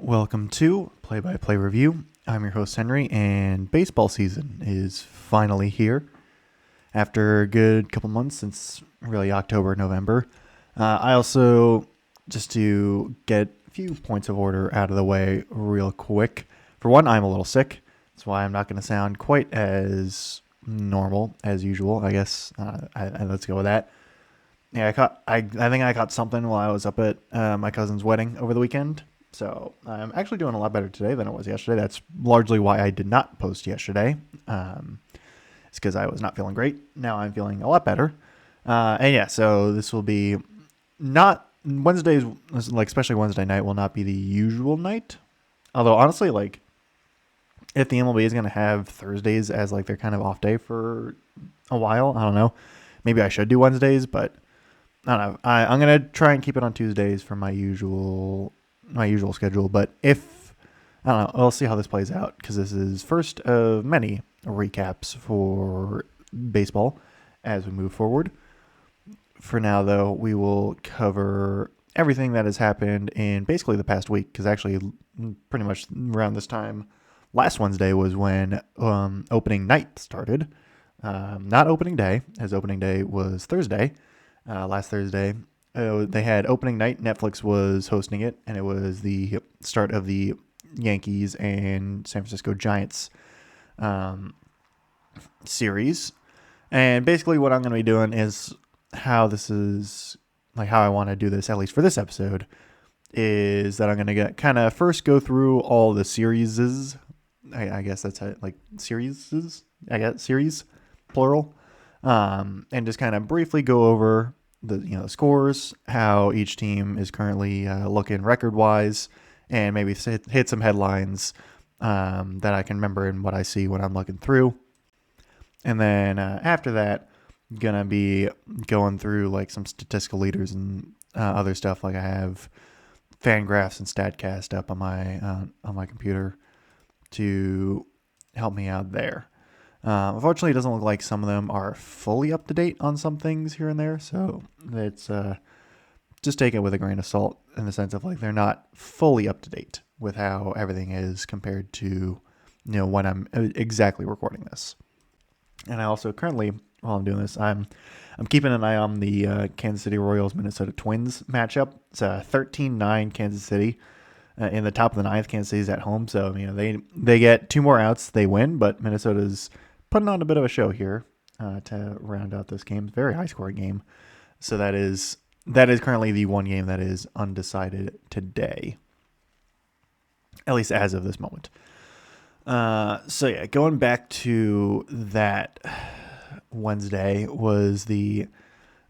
Welcome to Play-by-Play Review. I'm your host, Henry, and baseball season is finally here. After a good couple months since really October, November. I also, just to get a few points of order out of the way real quick. For one, I'm a little sick. That's why I'm not going to sound quite as normal as usual, I guess. Let's go with that. Yeah, I think I caught something while I was up at my cousin's wedding over the weekend. So I'm actually doing a lot better today than I was yesterday. That's largely why I did not post yesterday. It's because I was not feeling great. Now I'm feeling a lot better. And yeah, so this will be not Wednesdays, like especially Wednesday night will not be the usual night. Although honestly, like if the MLB is going to have Thursdays as like their kind of off day for a while, I don't know. Maybe I should do Wednesdays, but I don't know. I'm going to try and keep it on Tuesdays for my usual schedule. But if, I don't know, we'll see how this plays out because this is first of many recaps for baseball as we move forward. For now, though, we will cover everything that has happened in basically the past week because actually pretty much around this time last Wednesday was when opening night started. Not opening day, as opening day was Thursday. Last Thursday, they had opening night. Netflix was hosting it, and it was the start of the Yankees and San Francisco Giants series. And basically what I'm going to be doing is how I want to do this, at least for this episode, is that I'm going to kind of first go through all the series. I guess that's how, like series, plural. And just kind of briefly go over the scores, how each team is currently looking record-wise, and maybe hit some headlines that I can remember and what I see when I'm looking through. And then after that, I'm going to be going through like some statistical leaders and other stuff. Like I have Fangraphs and StatCast up on my computer to help me out there. Unfortunately, it doesn't look like some of them are fully up to date on some things here and there. So it's just take it with a grain of salt in the sense of like they're not fully up to date with how everything is compared to when I'm exactly recording this. And I also currently, while I'm doing this, I'm keeping an eye on the Kansas City Royals Minnesota Twins matchup. It's a 13-9 Kansas City. In the top of the ninth, Kansas City's at home, so they get two more outs, they win, but Minnesota's putting on a bit of a show here to round out this game. Very high-scoring game. So that is currently the one game that is undecided today, at least as of this moment. So yeah, going back to that Wednesday was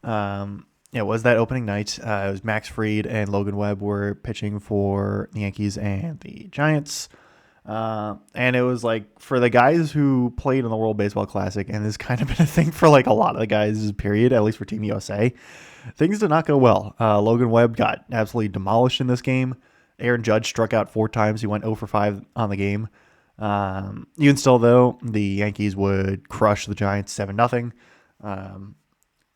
was that opening night. It was Max Fried and Logan Webb were pitching for the Yankees and the Giants. And it was like for the guys who played in the World Baseball Classic, and this kind of been a thing for like a lot of the guys, period, at least for Team USA, things did not go well. Logan Webb got absolutely demolished in this game. Aaron Judge struck out 4 times. He went 0 for 5 on the game. Even still, though, the Yankees would crush the Giants 7-0.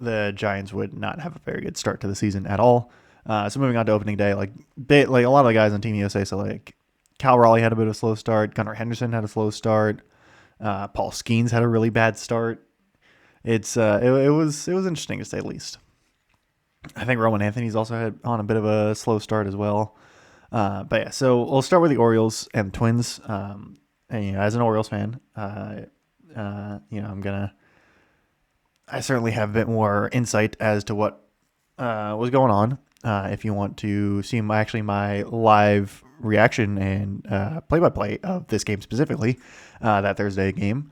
The Giants would not have a very good start to the season at all. So moving on to opening day, like a lot of the guys on Team USA, so like Cal Raleigh had a bit of a slow start. Gunnar Henderson had a slow start. Paul Skeens had a really bad start. It was interesting to say the least. I think Rowan Anthony's also had on a bit of a slow start as well. But yeah, so we'll start with the Orioles and the Twins. And as an Orioles fan, I certainly have a bit more insight as to what was going on. If you want to see my live reaction and play-by-play of this game specifically, that Thursday game,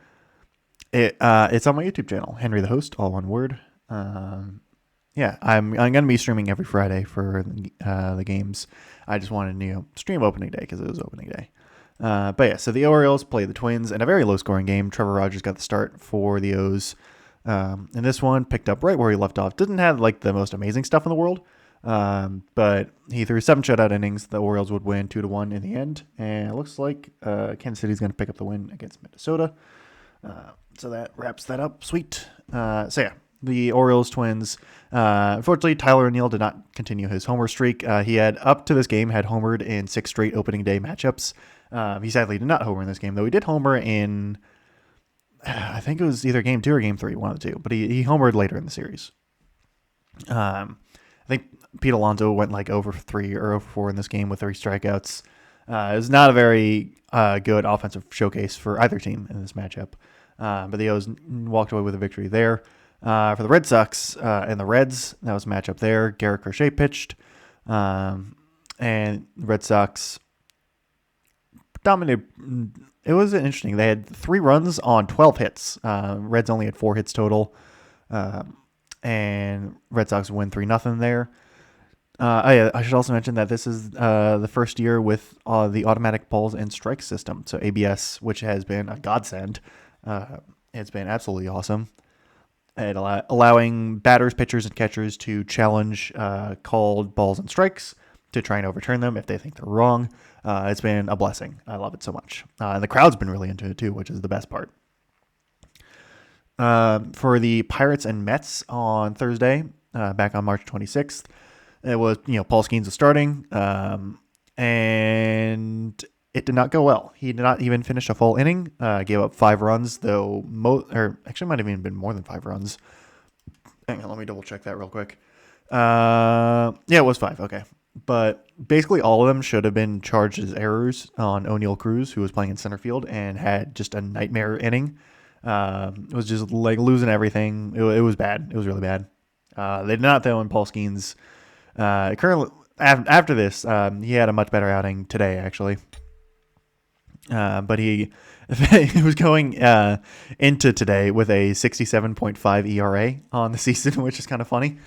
it's on my YouTube channel, Henry the Host, all one word. I'm going to be streaming every Friday for the games. I just wanted to stream opening day because it was opening day. But yeah, so the Orioles played the Twins in a very low-scoring game. Trevor Rogers got the start for the O's. And this one picked up right where he left off. Didn't have like the most amazing stuff in the world, but he threw 7 shutout innings. The Orioles would win 2-1 in the end, and it looks like Kansas City's going to pick up the win against Minnesota. So that wraps that up. Sweet. So yeah, the Orioles Twins. Unfortunately, Tyler O'Neill did not continue his homer streak. He had, up to this game, had homered in 6 straight opening day matchups. He sadly did not homer in this game, though he did homer in, I think it was either game 2 or game 3, one of the two, but he homered later in the series. I think Pete Alonso went like over 3 or over 4 in this game with 3 strikeouts. It was not a very good offensive showcase for either team in this matchup. But the O's walked away with a victory there. For the Red Sox and the Reds, that was a matchup there. Garrett Crochet pitched. And the Red Sox dominated. It was interesting. They had 3 runs on 12 hits. Reds only had 4 hits total. And Red Sox win 3-0 there. I should also mention that this is the first year with the automatic balls and strike system. So ABS, which has been a godsend. It's been absolutely awesome at allowing batters, pitchers, and catchers to challenge called balls and strikes to try and overturn them if they think they're wrong. It's been a blessing. I love it so much. And the crowd's been really into it too, which is the best part. For the Pirates and Mets on Thursday, back on March 26th, it was, Paul Skeens was starting, and it did not go well. He did not even finish a full inning, gave up 5 runs, though, actually might have even been more than 5 runs. Hang on, let me double check that real quick. Yeah, it was 5, okay. But basically all of them should have been charged as errors on O'Neal Cruz, who was playing in center field and had just a nightmare inning. It was just like losing everything. It was bad. It was really bad. They did not, though, in Paul Skeens. Currently, after this, he had a much better outing today, actually. But he was going into today with a 67.5 ERA on the season, which is kind of funny,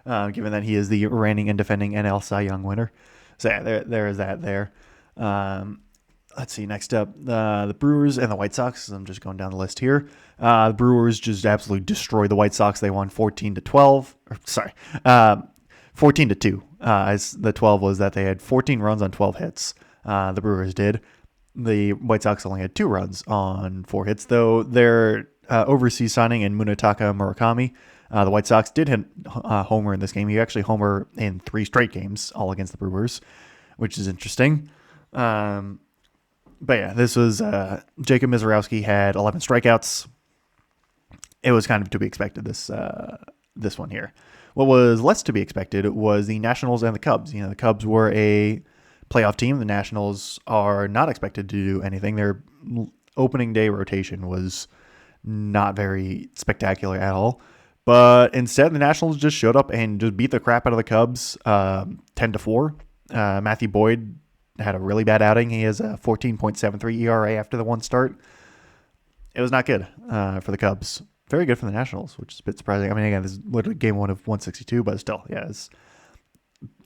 given that he is the reigning and defending NL Cy Young winner. So yeah, there is that there. Let's see. Next up, the Brewers and the White Sox. I'm just going down the list here. The Brewers just absolutely destroyed the White Sox. They won 14-12. 14-2. As the 12 was that they had 14 runs on 12 hits. The Brewers did. The White Sox only had 2 runs on 4 hits, though their overseas signing in Munetaka Murakami, the White Sox did hit homer in this game. He actually homer in 3 straight games, all against the Brewers, which is interesting. But yeah, this was Jacob Mizorowski had 11 strikeouts. It was kind of to be expected, this one here. What was less to be expected was the Nationals and the Cubs. The Cubs were a playoff team. The Nationals are not expected to do anything. Their opening day rotation was not very spectacular at all. But instead, the Nationals just showed up and just beat the crap out of the Cubs 10-4. Matthew Boyd had a really bad outing. He has a 14.73 ERA after the 1 start. It was not good for the Cubs. Very good for the Nationals, which is a bit surprising. I mean, again, this is literally game 1 of 162, but still, yeah, it's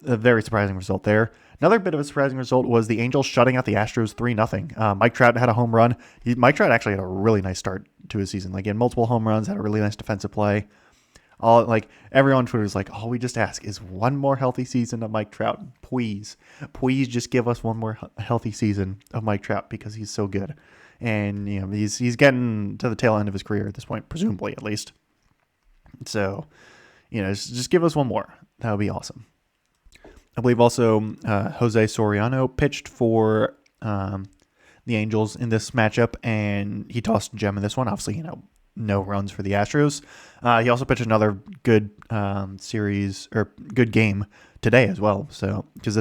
a very surprising result there. Another bit of a surprising result was the Angels shutting out the Astros 3-0. Mike Trout had a home run. Mike Trout actually had a really nice start to his season. Like, he had multiple home runs, had a really nice defensive play. Everyone on Twitter is like, all we just ask is one more healthy season of Mike Trout. Please just give us one more healthy season of Mike Trout because he's so good. And, he's getting to the tail end of his career at this point, presumably at least. So, just give us one more. That would be awesome. I believe also Jose Soriano pitched for the Angels in this matchup, and he tossed a gem in this one. Obviously, no runs for the Astros. He also pitched another good series or good game today as well. So, because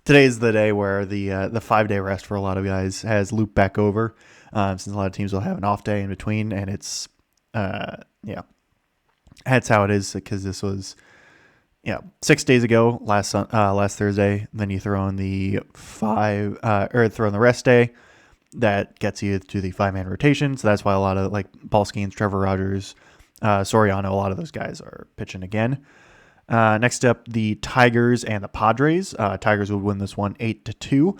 today is the day where the 5-day rest for a lot of guys has looped back over, since a lot of teams will have an off day in between, and it's that's how it is, because this was 6 days ago last Thursday. Then you throw in the rest day. That gets you to the 5-man rotation. So that's why a lot of Paul Skeens, Trevor Rogers, Soriano, a lot of those guys are pitching again. Next up, the Tigers and the Padres. Tigers would win this one 8-2.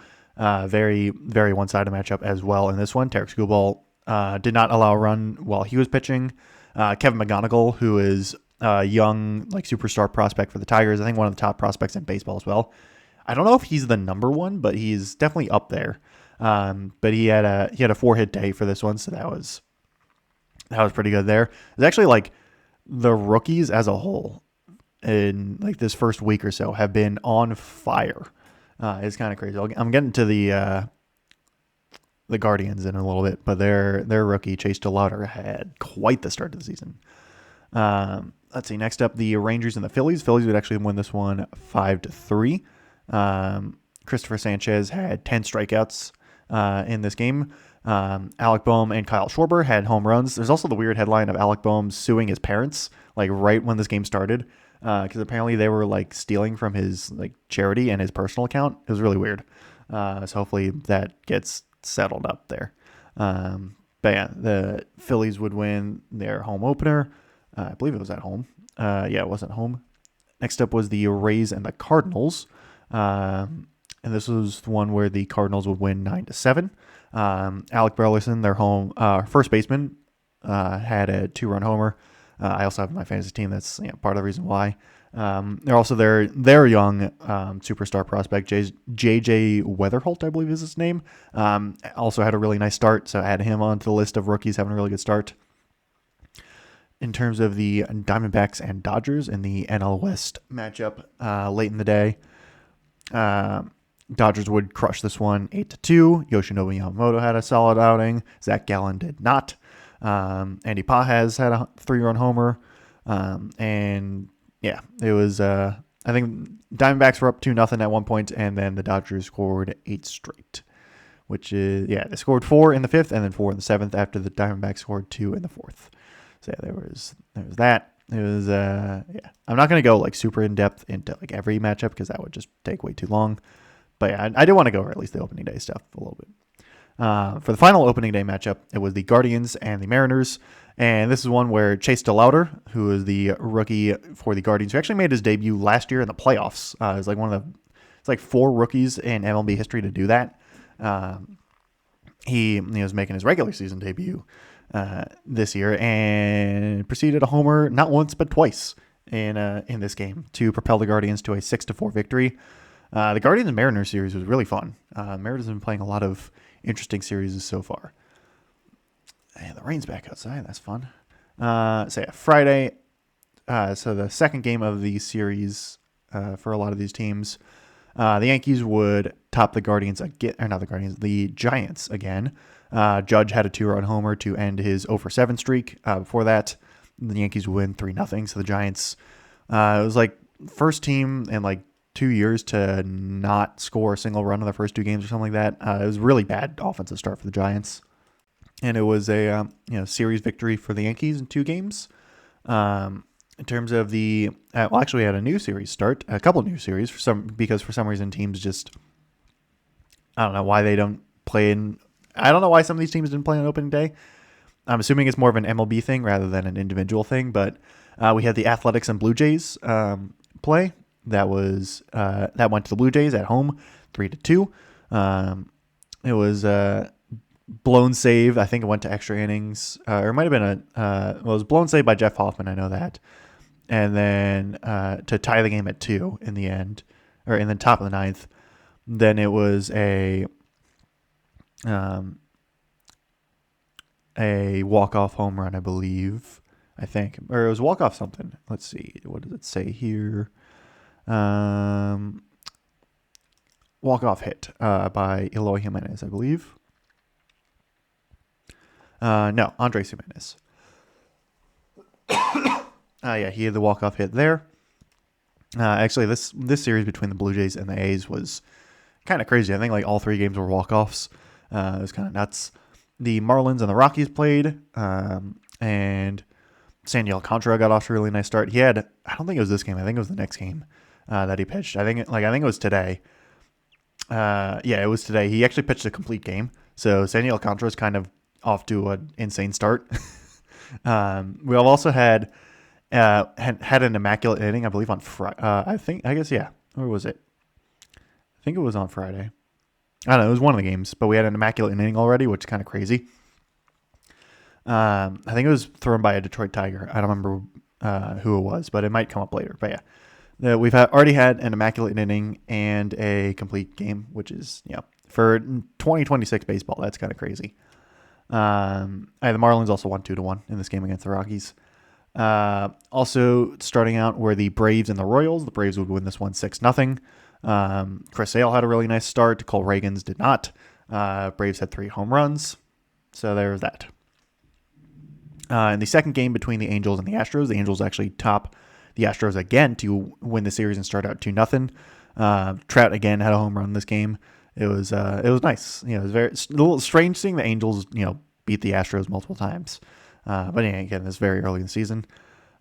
Very, very one-sided matchup as well in this one. Tarek Skubal did not allow a run while he was pitching. Kevin McGonigal, who is a young superstar prospect for the Tigers. I think one of the top prospects in baseball as well. I don't know if he's the number one, but he's definitely up there. But he had a 4-hit day for this one, so that was pretty good there. It was actually the rookies as a whole in like this first week or so have been on fire. It's kind of crazy. I'm getting to the Guardians in a little bit, but their rookie Chase DeLauder had quite the start of the season. Let's see. Next up, the Rangers and the Phillies. Phillies would actually win this one 5-3. Christopher Sanchez had 10 strikeouts in this game. Alec Boehm and Kyle Schwarber had home runs. There's also the weird headline of Alec Boehm suing his parents, like right when this game started, because apparently they were like stealing from his like charity and his personal account. It was really weird. So hopefully that gets settled up there. But yeah, the Phillies would win their home opener. I believe it was at home. Yeah, it was at home. Next up was the Rays and the Cardinals. And this was the one where the Cardinals would win 9-7. Alec Burleson, their home first baseman, had a 2-run homer. I also have my fantasy team. That's part of the reason why. They're also their young superstar prospect, JJ Weatherholt, I believe is his name. Also had a really nice start, so I add him onto the list of rookies having a really good start. In terms of the Diamondbacks and Dodgers in the NL West matchup late in the day, Dodgers would crush this one 8-2. Yoshinobu Yamamoto had a solid outing. Zach Gallen did not. Andy Pages had a 3-run homer. And yeah, it was, I think Diamondbacks were up 2-0 at one point, and then the Dodgers scored 8 straight, which is, they scored 4 in the 5th and then 4 in the 7th after the Diamondbacks scored 2 in the 4th. So there was that. It was, I'm not going to go like super in depth into like every matchup because that would just take way too long. But yeah, I do want to go over at least the opening day stuff a little bit. For the final opening day matchup, it was the Guardians and the Mariners. And this is one where Chase DeLauder, who is the rookie for the Guardians, who actually made his debut last year in the playoffs. It's like it's like 4 rookies in MLB history to do that. He was making his regular season debut this year and proceeded a homer not once but twice in this game to propel the Guardians to a 6-4 victory. The Guardians and Mariners series was really fun. Mariners have been playing a lot of interesting series so far. And the rain's back outside. That's fun. Friday. So the second game of the series for a lot of these teams, the Yankees would top the Guardians again, or not the Guardians, the Giants again. Judge had a 2-run homer to end his 0-for-7 streak. Before that, the Yankees would win 3-0. So the Giants, it was like first team in like 2 years to not score a single run in the first 2 games or something like that. It was a really bad offensive start for the Giants. And it was a series victory for the Yankees in 2 games. In terms of the, actually we had a new series start, a couple new series because for some reason teams just, I don't know why they don't play in. I don't know why some of these teams didn't play on opening day. I'm assuming it's more of an MLB thing rather than an individual thing. But we had the Athletics and Blue Jays play. That went to the Blue Jays at home, 3-2. It was blown save. I think it went to extra innings, or it might have been it was blown save by Jeff Hoffman. I know that. And then to tie the game at 2 in the end, or in the top of the 9th. Then it was a walk-off home run, I believe. I think, or it was walk-off something. Let's see. What does it say here? Walk-off hit by Eloy Jimenez, I believe. No, Andres Jimenez. He had the walk-off hit there. Actually, this series between the Blue Jays and the A's was kind of crazy. I think like all 3 games were walk-offs. It was kind of nuts. The Marlins and the Rockies played, and Sandy Alcantara got off to a really nice start. He had, I don't think it was this game. I think it was the next game that he pitched. I think it was today. It was today. He actually pitched a complete game. So Sandy Alcantara is kind of off to an insane start. We have also had an immaculate inning, I believe, on Friday. Or was it? I think it was on Friday. I don't know. It was one of the games, but we had an immaculate inning already, which is kind of crazy. I think it was thrown by a Detroit Tiger. I don't remember who it was, but it might come up later. But yeah, we've already had an immaculate inning and a complete game, which is, for 2026 baseball, that's kind of crazy. The Marlins also won 2-1 in this game against the Rockies. Also, starting out were the Braves and the Royals. The Braves would win this one 6-0. Chris Sale had a really nice start. Cole Reagans did not. Braves had 3 home runs. So there's that. In the second game between the Angels and the Angels actually top the Astros again to win the series and start out 2-0. Trout again had a home run in this game. It was nice. It was a little strange seeing the Angels beat the Astros multiple times. But again, it's very early in the season.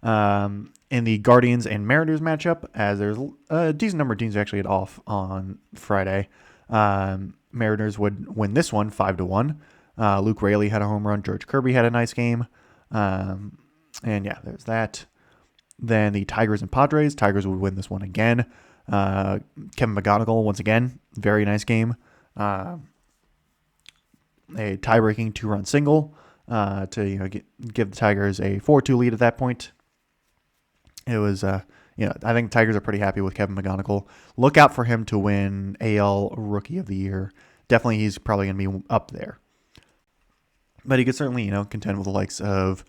In the Guardians and Mariners matchup, as there's a decent number of teams who actually get off on Friday, Mariners would win this one 5-1. Luke Raley had a home run. George Kirby had a nice game. And yeah, there's that. Then the Tigers and Padres. Tigers would win this one again. Kevin McGonigal, once again, very nice game. A tie-breaking 2-run single to give the Tigers a 4-2 lead at that point. It was, I think the Tigers are pretty happy with Kevin McGonigal. Look out for him to win AL Rookie of the Year. Definitely, he's probably going to be up there. But he could certainly, contend with the likes of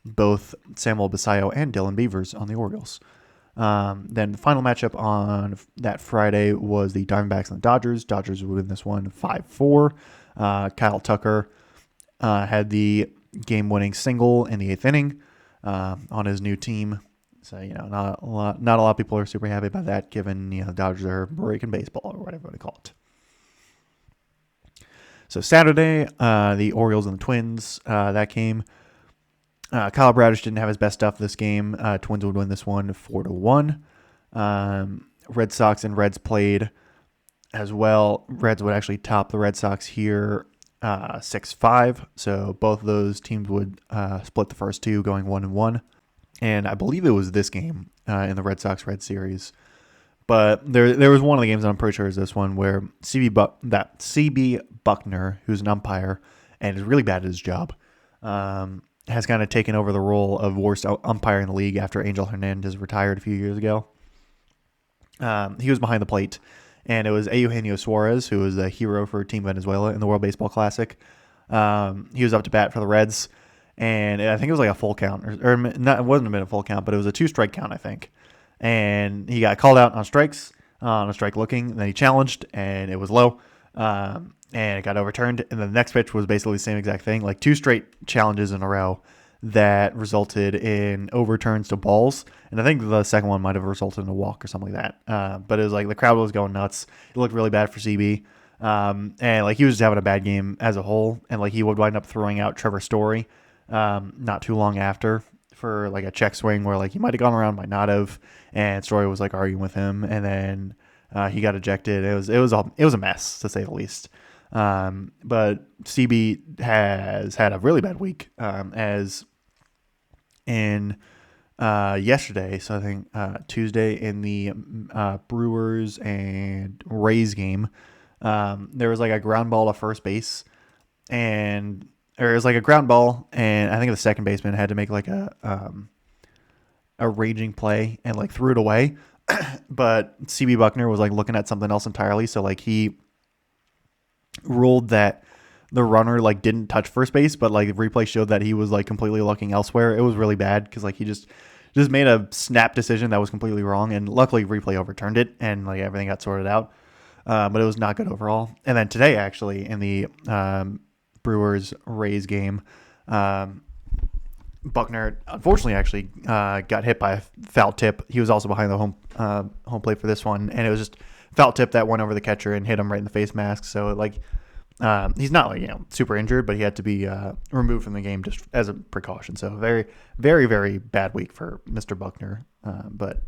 both Samuel Basallo and Dylan Beavers on the Orioles. Then the final matchup on that Friday was the Diamondbacks and the Dodgers. Dodgers would win this one 5-4. Kyle Tucker had the game-winning single in the 8th inning on his new team. So, not a lot of people are super happy about that, given, the Dodgers are breaking baseball or whatever they call it. So Saturday, the Orioles and the Twins, that game. Kyle Bradish didn't have his best stuff this game. Twins would win this one 4-1. Red Sox and Reds played as well. Reds would actually top the Red Sox here 6-5. So both of those teams would split the first two, going 1-1. And I believe it was this game in the Red Sox-Red series. But there was one of the games, and I'm pretty sure is this one, where CB Buckner, who's an umpire and is really bad at his job, has kind of taken over the role of worst umpire in the league after Angel Hernandez retired a few years ago. He was behind the plate, and it was Eugenio Suarez, who was the hero for Team Venezuela in the World Baseball Classic. He was up to bat for the Reds, and I think it was like a full count, or not, it wasn't a full count, but it was a 2-strike count, I think. And he got called out on strikes, on a strike looking, and then he challenged, and it was low, and it got overturned. And then the next pitch was basically the same exact thing, like 2 straight challenges in a row that resulted in overturns to balls. And I think the second one might have resulted in a walk or something like that. But it was like the crowd was going nuts. It looked really bad for CB. And like he was just having a bad game as a whole. And like he would wind up throwing out Trevor Story not too long after for like a check swing where like he might have gone around, might not have. And Story was like arguing with him. And then he got ejected. It was a mess, to say the least. But CB has had a really bad week, as in yesterday. So I think Tuesday in the Brewers and Rays game, there was like a ground ball to first base, or it was like a ground ball, and I think the second baseman had to make like a raging play and like threw it away. But CB Buckner was like looking at something else entirely. So like he ruled that the runner like didn't touch first base, but like the replay showed that he was like completely looking elsewhere. It was really bad because like he just made a snap decision that was completely wrong, and luckily replay overturned it and like everything got sorted out. But it was not good overall. And then today, actually, in the Brewers Rays game, Buckner unfortunately actually got hit by a foul tip. He was also behind the home plate for this one, and it was just foul tip that went over the catcher and hit him right in the face mask. So like he's not like super injured, but he had to be removed from the game just as a precaution. So very, very, very bad week for Mr. Buckner. But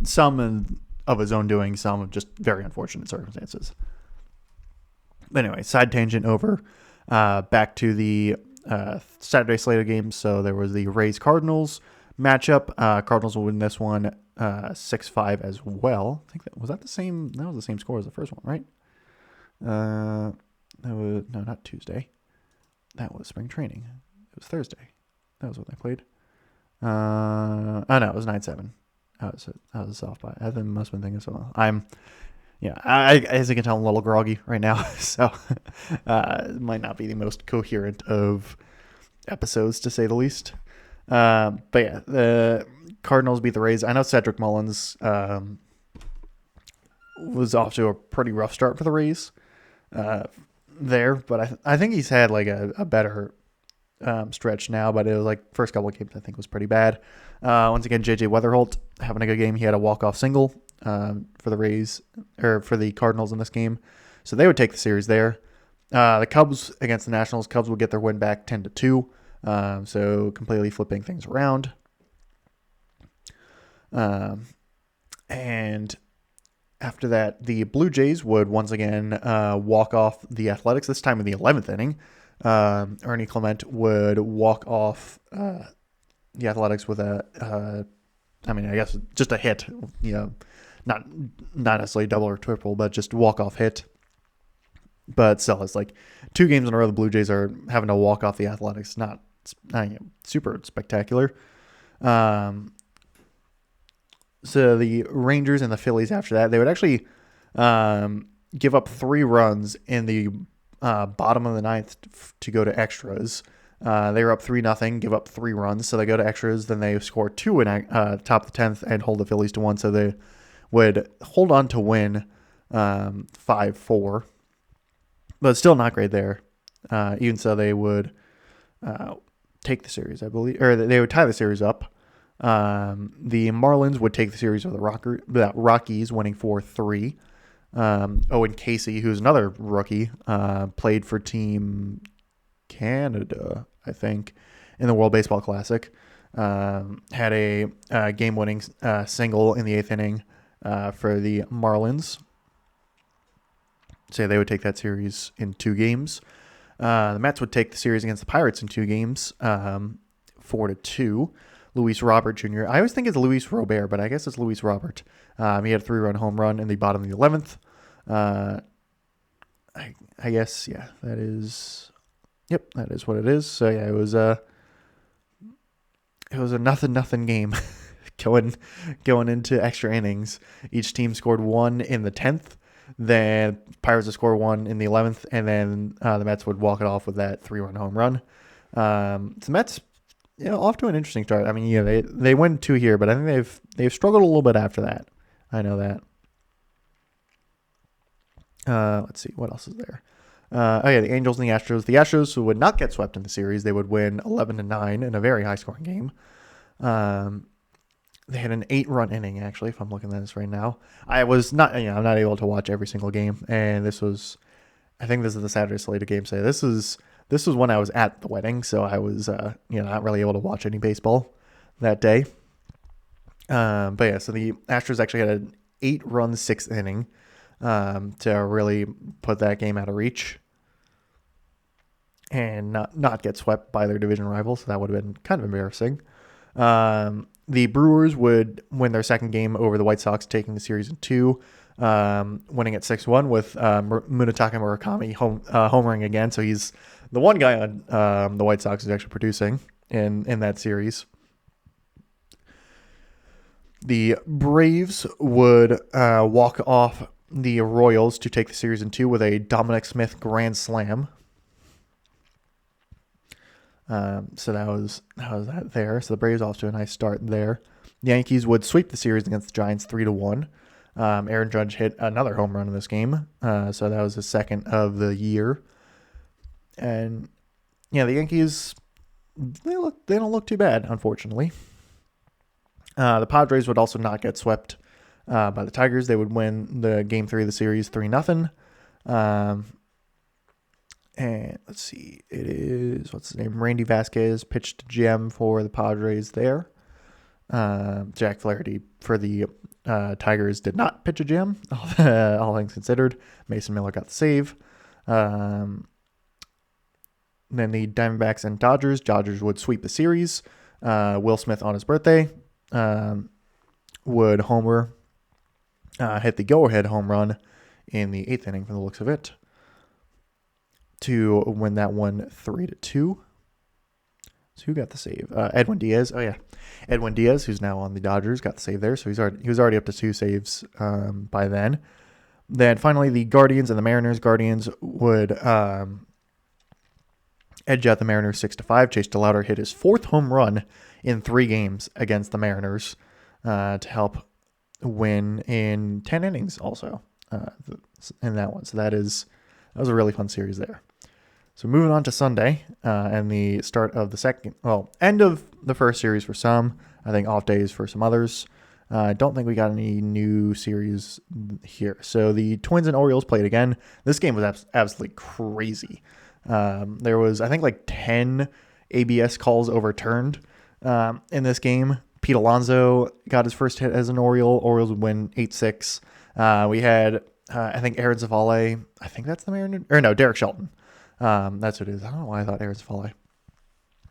some of his own doing, some of just very unfortunate circumstances. But anyway, side tangent over. Back to the Saturday slate of games. So there was the Rays Cardinals matchup. Cardinals will win this one 6-5 as well. I think that was the same score as the first one, right? That was not Tuesday. That was spring training. It was Thursday. That was when they played. No, it was 9-7. I was soft by. I must have been thinking so. As you can tell, I'm a little groggy right now, so it might not be the most coherent of episodes, to say the least. But yeah, the Cardinals beat the Rays. I know Cedric Mullins was off to a pretty rough start for the Rays there, but I think he's had like a better stretch now. But it was like first couple of games I think was pretty bad. Once again, JJ Weatherholt having a good game. He had a walk-off single for the Rays or for the Cardinals in this game, so they would take the series there. The Cubs against the Nationals. Cubs would get their win back 10-2. So completely flipping things around. And after that, the Blue Jays would once again walk off the Athletics, this time in the 11th inning. Ernie Clement would walk off the Athletics with I guess just a hit. Not necessarily double or triple, but just walk-off hit. But still, it's like 2 games in a row the Blue Jays are having to walk off the Athletics. Not super spectacular. So the Rangers and the Phillies after that, they would actually give up 3 runs in the bottom of the 9th to go to extras. They were up 3-0, give up 3 runs, so they go to extras. Then they score 2 in top of the 10th and hold the Phillies to 1. So they would hold on to win 5-4, but still not great there. Even so, they would take the series, I believe, or they would tie the series up. The Marlins would take the series with the Rockies, winning 4-3. Owen Casey, who's another rookie, played for Team Canada, I think, in the World Baseball Classic. Had a game-winning single in the 8th inning for the Marlins. So they would take that series in 2 games. The Mets would take the series against the Pirates in 2 games, 4-2. Luis Robert Jr. I always think it's Luis Robert, but I guess it's Luis Robert. He had a 3-run home run in the bottom of the 11th. I guess, yeah, that is what it is. So yeah, it was a 0-0 game going into extra innings. Each team scored 1 in the 10th. Then Pirates would score 1 in the 11th, and then the Mets would walk it off with that 3-run home run. So the Mets, off to an interesting start. I mean, they win 2 here, but I think they've struggled a little bit after that. I know that. Let's see, what else is there? The Angels and the Astros. The Astros would not get swept in the series. They would win 11-9 in a very high-scoring game. They had an 8-run inning, actually, if I'm looking at this right now. I was not, I'm not able to watch every single game, and I think this is the Saturday slate of games. So this was when I was at the wedding, so I was, not really able to watch any baseball that day. But yeah, so the Astros actually had an 8-run 6th inning to really put that game out of reach and not get swept by their division rivals. So that would have been kind of embarrassing. The Brewers would win their second game over the White Sox, taking the series in 2, winning at 6-1 with Munetaka Murakami homering again. So he's the one guy on the White Sox who's actually producing in that series. The Braves would walk off the Royals to take the series in 2 with a Dominic Smith grand slam. So that was that there. So the Braves off to a nice start there. The Yankees would sweep the series against the Giants 3-1. Aaron Judge hit another home run in this game. So that was his second of the year. And the Yankees, they don't look too bad, unfortunately. The Padres would also not get swept by the Tigers. They would win the game 3 of the series 3-0. And let's see, it is, what's his name? Randy Vasquez pitched gem for the Padres there. Jack Flaherty for the Tigers did not pitch a gem, all things considered. Mason Miller got the save. Then the Diamondbacks and Dodgers. Dodgers would sweep the series. Will Smith on his birthday would homer, hit the go-ahead home run in the 8th inning from the looks of it, to win that one 3-2. So who got the save? Edwin Diaz. Oh yeah, Edwin Diaz, who's now on the Dodgers, got the save there. So he was already up to 2 saves by then. Then finally the Guardians and the Mariners. Guardians would edge out the Mariners 6-5. Chase DeLauder hit his 4th home run in 3 games against the Mariners to help win in 10 innings also in that one. So that was a really fun series there. So moving on to Sunday and the start of the end of the first series for some. I think off days for some others. I don't think we got any new series here. So the Twins and Orioles played again. This game was absolutely crazy. There was, I think, like 10 ABS calls overturned in this game. Pete Alonso got his first hit as an Oriole. Orioles would win 8-6. We had, I think, Aaron Zavala. I think that's the Mariners. Or no, Derek Shelton. That's what it is. I don't know why I thought Aaron Zavala.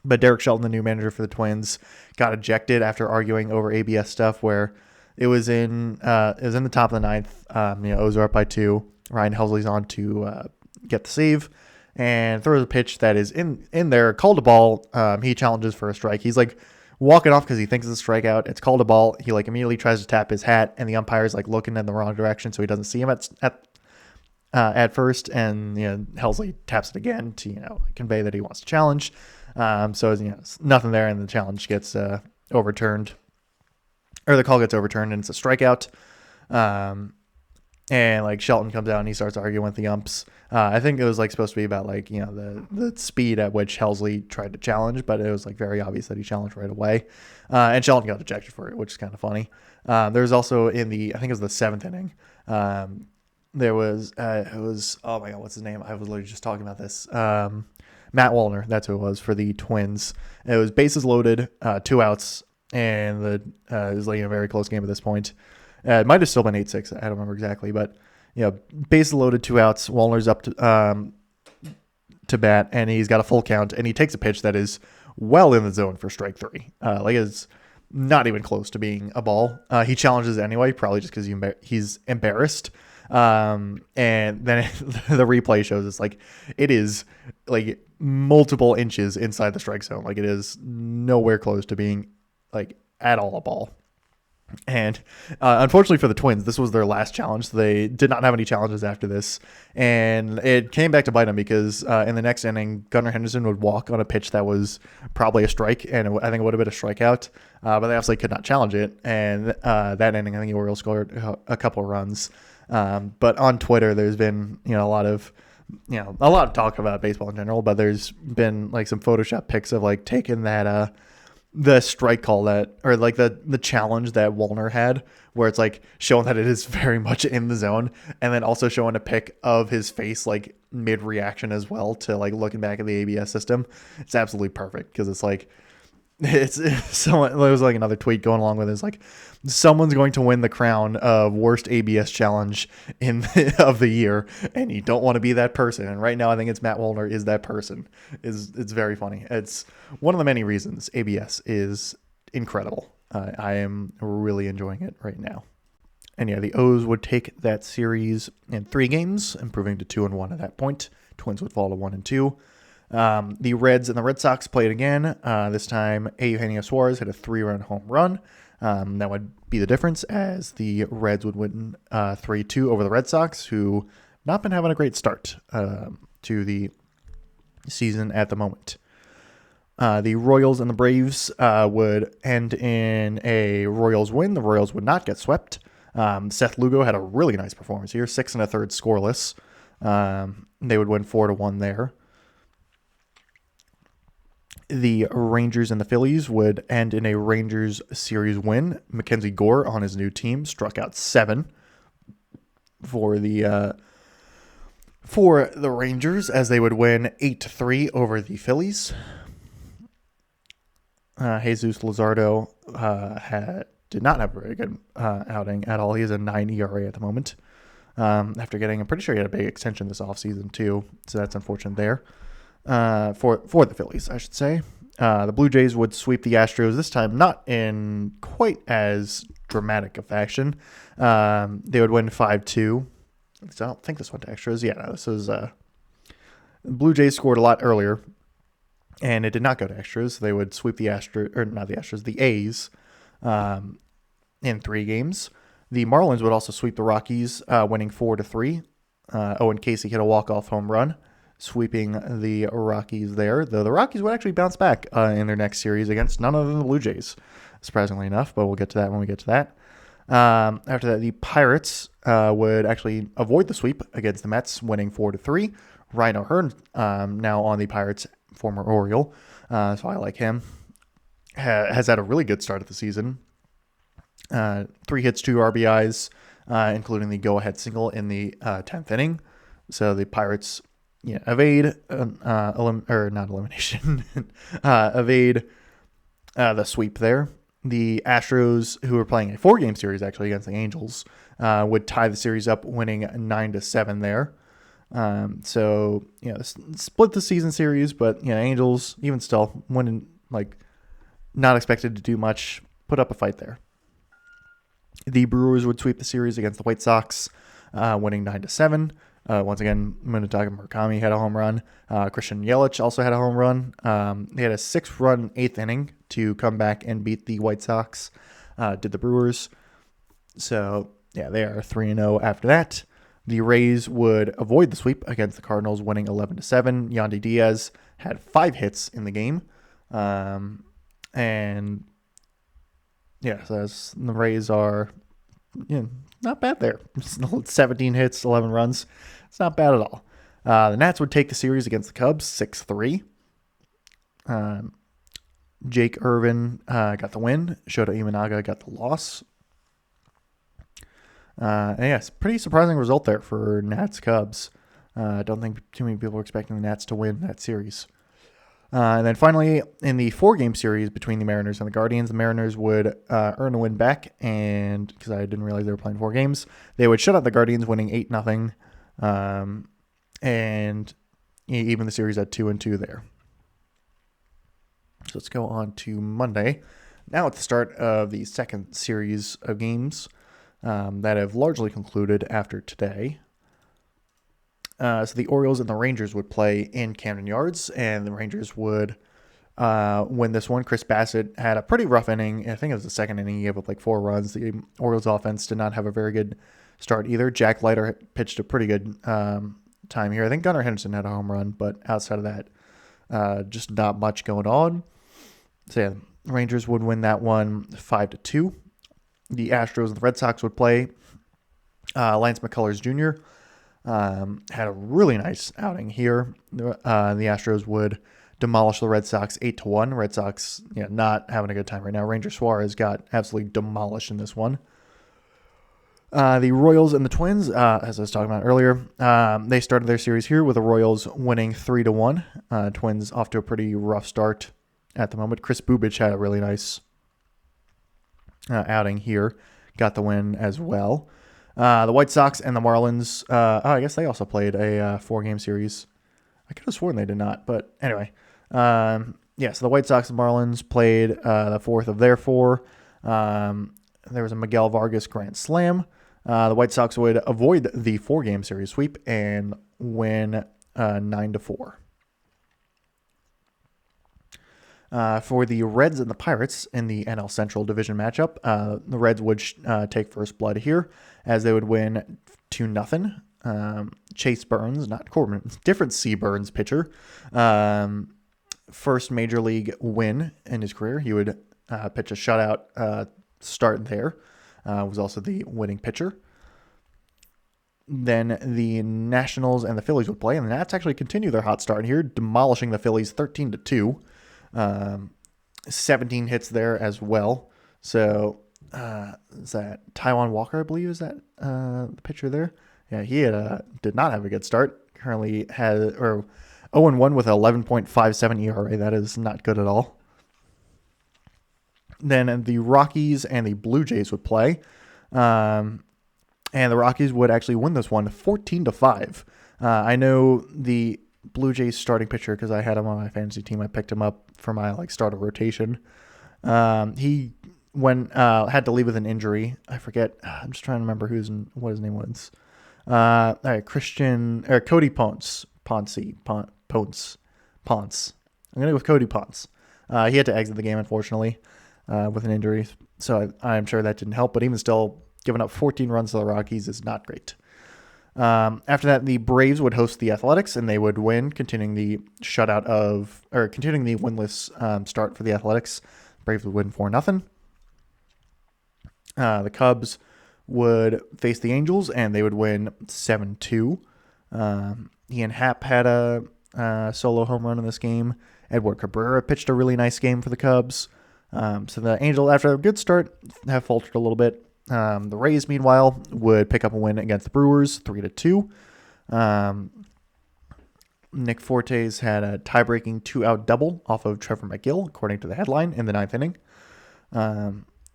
But Derek Shelton, the new manager for the Twins, got ejected after arguing over ABS stuff where it was in the top of the 9th. O's are up by 2. Ryan Helsley's on to get the save and throws a pitch that is in there, called a ball. He challenges for a strike. He's like walking off because he thinks it's a strikeout. It's called a ball. He like immediately tries to tap his hat, and the umpire's like looking in the wrong direction, so he doesn't see him at first. And Helsley taps it again to convey that he wants to challenge. So it's nothing there, and the challenge gets overturned, or the call gets overturned, and it's a strikeout. And like Shelton comes out and he starts arguing with the umps. I think it was like supposed to be about like the speed at which Helsley tried to challenge, but it was like very obvious that he challenged right away. And Shelton got ejected for it, which is kind of funny. There's also I think it was the 7th inning. There was oh my god, what's his name? I was literally just talking about this. Matt Wallner, that's who it was for the Twins. It was bases loaded, 2 outs, and it was like a very close game at this point. It might have still been 8-6. I don't remember exactly, but bases loaded, 2 outs. Wallner's up to bat, and he's got a full count, and he takes a pitch that is well in the zone for strike 3. Like it's not even close to being a ball. He challenges anyway, probably just because he's embarrassed. And then the replay shows it's like it is like multiple inches inside the strike zone. Like it is nowhere close to being like at all a ball. And unfortunately for the Twins, this was their last challenge. They did not have any challenges after this, and it came back to bite them because in the next inning, Gunnar Henderson would walk on a pitch that was probably a strike, and I think it would have been a strikeout, but they obviously could not challenge it. And that inning, I think the Orioles scored a couple of runs. But on Twitter, there's been a lot of talk about baseball in general, but there's been like some Photoshop pics of like taking that the strike call or like the challenge that Wallner had, where it's like showing that it is very much in the zone, and then also showing a pic of his face like mid reaction as well to like looking back at the ABS system. It's absolutely perfect because it's like it's someone. There was like another tweet going along with it. It's like someone's going to win the crown of worst ABS challenge of the year, and you don't want to be that person. And right now, I think it's Matt Wallner is that person. It's very funny. It's one of the many reasons ABS is incredible. I am really enjoying it right now. And the O's would take that series in 3 games, improving to 2-1 at that point. Twins would fall to 1-2. The Reds and the Red Sox played again. This time, Eugenio Suarez hit a 3-run home run. That would be the difference, as the Reds would win 3-2 over the Red Sox, who not been having a great start to the season at the moment. The Royals and the Braves would end in a Royals win. The Royals would not get swept. Seth Lugo had a really nice performance here, 6 1/3 scoreless. They would win 4-1 there. The Rangers and the Phillies would end in a Rangers series win. Mackenzie Gore on his new team struck out 7 for the Rangers, as they would win 8-3 over the Phillies. Jesus Luzardo did not have a very good outing at all. He has a 9 ERA at the moment. After getting, I'm pretty sure he had a big extension this offseason too, so that's unfortunate there. For the Phillies, I should say. The Blue Jays would sweep the Astros, this time not in quite as dramatic a fashion. They would win 5-2. So I don't think this went to extras. Yeah, no, this was the Blue Jays scored a lot earlier, and it did not go to extras. They would sweep the A's in 3 games. The Marlins would also sweep the Rockies, winning 4-3. Owen Casey hit a walk-off home run. sweeping the Rockies there, though the Rockies would actually bounce back in their next series against none other than the Blue Jays, surprisingly enough, but we'll get to that when we get to that. After that, the Pirates would actually avoid the sweep against the Mets, winning 4-3. Ryan O'Hearn, now on the Pirates, former Oriole, so I like him, has had a really good start of the season. 3 hits, 2 RBIs, including the go-ahead single in the 10th inning. So the Pirates evade, not elimination, evade the sweep there. The Astros, who were playing a 4-game series actually against the Angels, would tie the series up, winning 9-7 there. So split the season series, but Angels even still winning, not expected to do much, put up a fight there. The Brewers would sweep the series against the White Sox, winning 9-7. Once again, Munetaka Murakami had a home run. Christian Yelich also had a home run. They had a 6-run 8th inning to come back and beat the White Sox, did the Brewers. So, they are 3-0 after that. The Rays would avoid the sweep against the Cardinals, winning 11-7. Yandy Diaz had 5 hits in the game. So the Rays are not bad there. 17 hits, 11 runs. It's not bad at all. The Nats would take the series against the Cubs, 6-3. Jake Irvin got the win. Shota Imanaga got the loss. It's pretty surprising result there for Nats-Cubs. I don't think too many people were expecting the Nats to win that series. And then finally, in the 4-game series between the Mariners and the Guardians, the Mariners would earn a win back, and because I didn't realize they were playing 4 games, they would shut out the Guardians, winning 8-0, and even the series at 2-2 there. So let's go on to Monday. Now at the start of the second series of games that have largely concluded after today. So the Orioles and the Rangers would play in Camden Yards, and the Rangers would win this one. Chris Bassett had a pretty rough inning. I think it was the second inning. He gave up 4 runs. The Orioles offense did not have a very good start either. Jack Leiter pitched a pretty good time here. I think Gunnar Henderson had a home run, but outside of that, just not much going on. So the Rangers would win that one 5-2. The Astros and the Red Sox would play. Lance McCullers Jr. Had a really nice outing here. The Astros would demolish the Red Sox 8-1. Red Sox, not having a good time right now. Ranger Suarez got absolutely demolished in this one. The Royals and the Twins, as I was talking about earlier, they started their series here with the Royals winning 3-1. Twins off to a pretty rough start at the moment. Chris Bubich had a really nice outing here. Got the win as well. The White Sox and the Marlins, I guess they also played a 4-game series. I could have sworn they did not, but anyway. So the White Sox and Marlins played the 4th of their 4. There was a Miguel Vargas grand slam. The White Sox would avoid the 4-game series sweep and win 9-4. For the Reds and the Pirates in the NL Central Division matchup, the Reds would take first blood here as they would win 2-0. Chase Burns, not Corbin, different C. Burns pitcher. First major league win in his career. He would pitch a shutout start there. Was also the winning pitcher. Then the Nationals and the Phillies would play, and the Nats actually continue their hot start here, demolishing the Phillies 13-2. 17 hits there as well. So is that Taijuan Walker, I believe, is that the pitcher there? Yeah, he did not have a good start. Currently had 0-1 with an 11.57 ERA. That is not good at all. Then the Rockies and the Blue Jays would play. And the Rockies would actually win this one 14-5. I know the Blue Jays starting pitcher because I had him on my fantasy team. I picked him up for my starter rotation. He had to leave with an injury. I forget. I'm just trying to remember what his name was. Cody Ponce. I'm gonna go with Cody Ponce. He had to exit the game unfortunately with an injury, so I'm sure that didn't help. But even still, giving up 14 runs to the Rockies is not great. After that, the Braves would host the Athletics, and they would win, continuing the winless start for the Athletics. Braves would win 4-0. The Cubs would face the Angels, and they would win 7-2. Ian Happ had a solo home run in this game. Edward Cabrera pitched a really nice game for the Cubs. So the Angels, after a good start, have faltered a little bit. The Rays, meanwhile, would pick up a win against the Brewers, 3-2. Nick Fortes had a tie-breaking 2-out double off of Trevor McGill, according to the headline, in the 9th inning.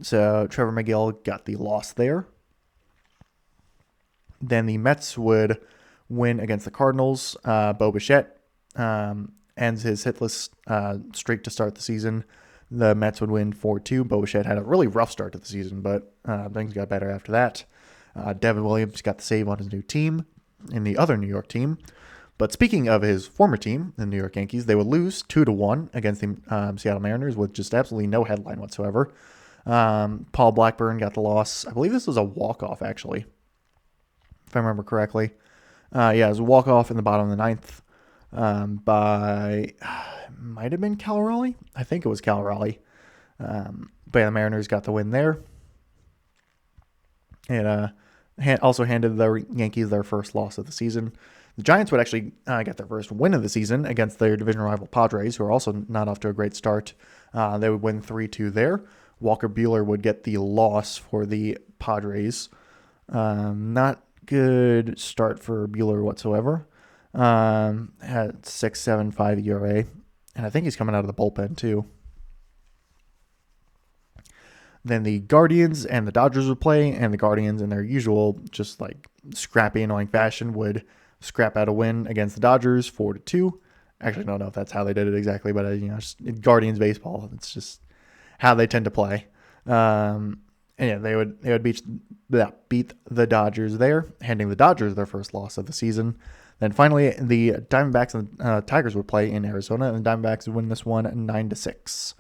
So Trevor McGill got the loss there. Then the Mets would win against the Cardinals. Bo Bichette ends his hitless streak to start the season. The Mets would win 4-2. Bo Bichette had a really rough start to the season, but things got better after that. Devin Williams got the save on his new team in the other New York team. But speaking of his former team, the New York Yankees, they would lose 2-1 against the Seattle Mariners with just absolutely no headline whatsoever. Paul Blackburn got the loss. I believe this was a walk-off, actually, if I remember correctly. It was a walk-off in the bottom of the 9th by, might have been Cal Raleigh. I think it was Cal Raleigh. But the Mariners got the win there. It also handed the Yankees their first loss of the season. The Giants would actually get their first win of the season against their division rival Padres, who are also not off to a great start. They would win 3-2 there. Walker Buehler would get the loss for the Padres. Not good start for Buehler whatsoever. Had 6.75 ERA, and I think he's coming out of the bullpen too. Then the Guardians and the Dodgers would play, and the Guardians, in their usual just like scrappy, annoying fashion, would scrap out a win against the Dodgers 4-2. Actually, I don't know if that's how they did it exactly, but Guardians baseball, it's just how they tend to play. And they would beat the Dodgers there, handing the Dodgers their first loss of the season. Then finally, the Diamondbacks and Tigers would play in Arizona, and the Diamondbacks would win this one 9-6,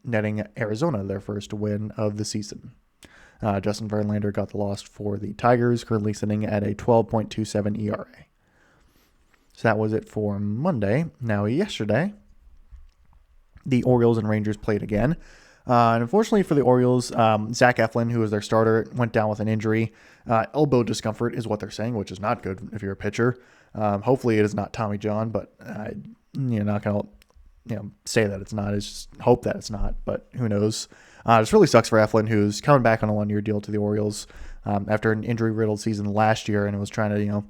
netting Arizona their first win of the season. Justin Verlander got the loss for the Tigers, currently sitting at a 12.27 ERA. So that was it for Monday. Now, yesterday, the Orioles and Rangers played again. And unfortunately for the Orioles, Zach Eflin, who was their starter, went down with an injury. Elbow discomfort is what they're saying, which is not good if you're a pitcher. Hopefully it is not Tommy John, but you're not going to say that it's not. It's just hope that it's not, but who knows. This really sucks for Eflin, who's coming back on a 1-year deal to the Orioles after an injury-riddled season last year, and was trying to,